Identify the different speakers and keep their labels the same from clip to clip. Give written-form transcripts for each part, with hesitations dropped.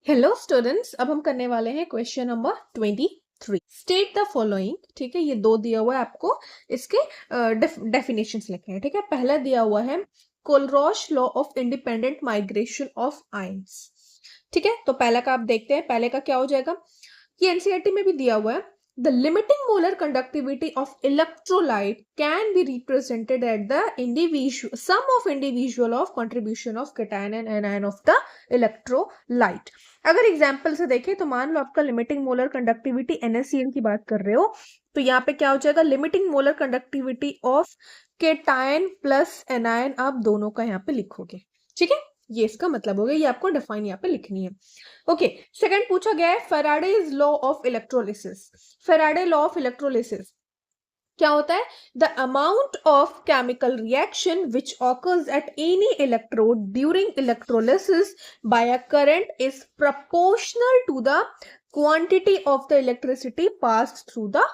Speaker 1: Hello students, अब हम करने वाले हैं question number 23। State the following. ठीक है, ये दो दिया हुआ है आपको, इसके डेफिनेशंस लिखे हैं। ठीक है, पहला दिया हुआ है Kohlrausch law of independent migration of ions. ठीक है, तो पहला का आप देखते हैं, पहले का क्या हो जाएगा। ये एनसीईआरटी में भी दिया हुआ है। The limiting molar conductivity of electrolyte can be represented at the individual sum of individual of contribution of cation and anion of the electrolyte। अगर एग्जाम्पल से देखें तो मान लो आपका लिमिटिंग मोलर कंडक्टिविटी NaCN की बात कर रहे हो, तो यहाँ पे क्या हो जाएगा, limiting molar conductivity of cation plus anion, आप दोनों का यहाँ पे लिखोगे। ठीक है, ये इसका मतलब हो गया, ये आपको डिफाइन यहाँ पे लिखनी है। ओके, सेकंड पूछा गया है Faraday's law of electrolysis. Faraday law of electrolysis क्या होता है? The amount of chemical reaction which occurs at any electrode during electrolysis by a current is proportional to the quantity of the electricity passed through the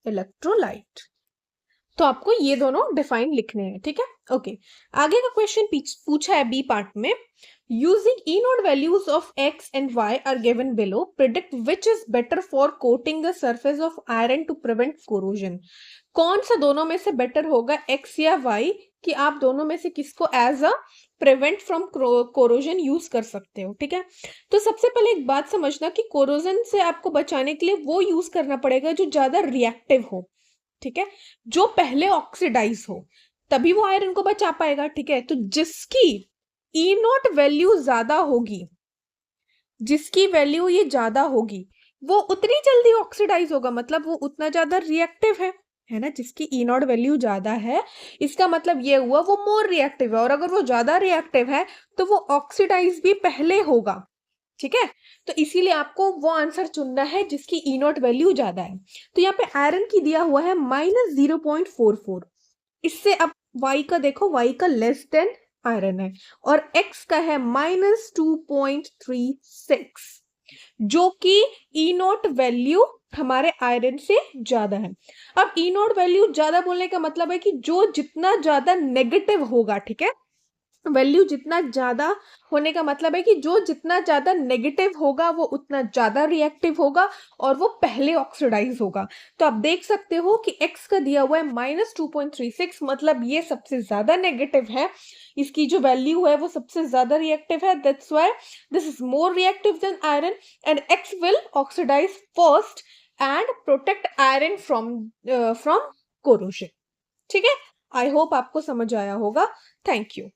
Speaker 1: electrolyte. तो आपको ये दोनों define लिखने हैं। ठीक है, ओके। आगे का क्वेश्चन पूछा है बी पार्ट में, using E nought values of X and Y are given below, predict which is better for coating the surface of iron to prevent corrosion. कौन सा दोनों में से बेटर होगा, एक्स या वाई, कि आप दोनों में से किसको as a prevent from corrosion use कर सकते हो। ठीक है, तो सबसे पहले एक बात समझना कि कोरोजन से आपको बचाने के लिए वो यूज करना पड़ेगा जो ज्यादा रिएक्टिव हो। ठीक है, जो पहले ऑक्सीडाइज हो, तभी वो आयरन को बचा पाएगा। ठीक है, तो जिसकी ई नॉट वैल्यू ज्यादा होगी, जिसकी वैल्यू ये ज्यादा होगी, वो उतनी जल्दी ऑक्सीडाइज होगा, मतलब वो उतना ज्यादा रिएक्टिव है ना। जिसकी ई नॉट वैल्यू ज्यादा है, इसका मतलब ये हुआ वो मोर रिएक्टिव है, और अगर वो ज्यादा रिएक्टिव है तो वो ऑक्सीडाइज भी पहले होगा। ठीक है, तो इसीलिए आपको वो आंसर चुनना है जिसकी ई नॉट वैल्यू ज्यादा है। तो यहाँ पे आयरन की दिया हुआ है -0.44। इससे अब वाई का देखो, वाई का लेस देन आयरन है, और एक्स का है -2.36, जो कि ई नॉट वैल्यू हमारे आयरन से ज्यादा है। अब ई नॉट वैल्यू ज्यादा बोलने का मतलब है कि जो जितना ज्यादा नेगेटिव होगा, ठीक है, वैल्यू जितना ज्यादा होने का मतलब है कि जो जितना ज्यादा नेगेटिव होगा वो उतना ज्यादा रिएक्टिव होगा, और वो पहले ऑक्सीडाइज होगा। तो आप देख सकते हो कि x का दिया हुआ है -2.36, मतलब ये सबसे ज्यादा नेगेटिव है, इसकी जो वैल्यू है वो सबसे ज्यादा रिएक्टिव है। That's why this is more reactive than iron, and x will oxidise first and protect iron from corrosion. ठीक है, आई होप आपको समझ आया होगा। Thank you.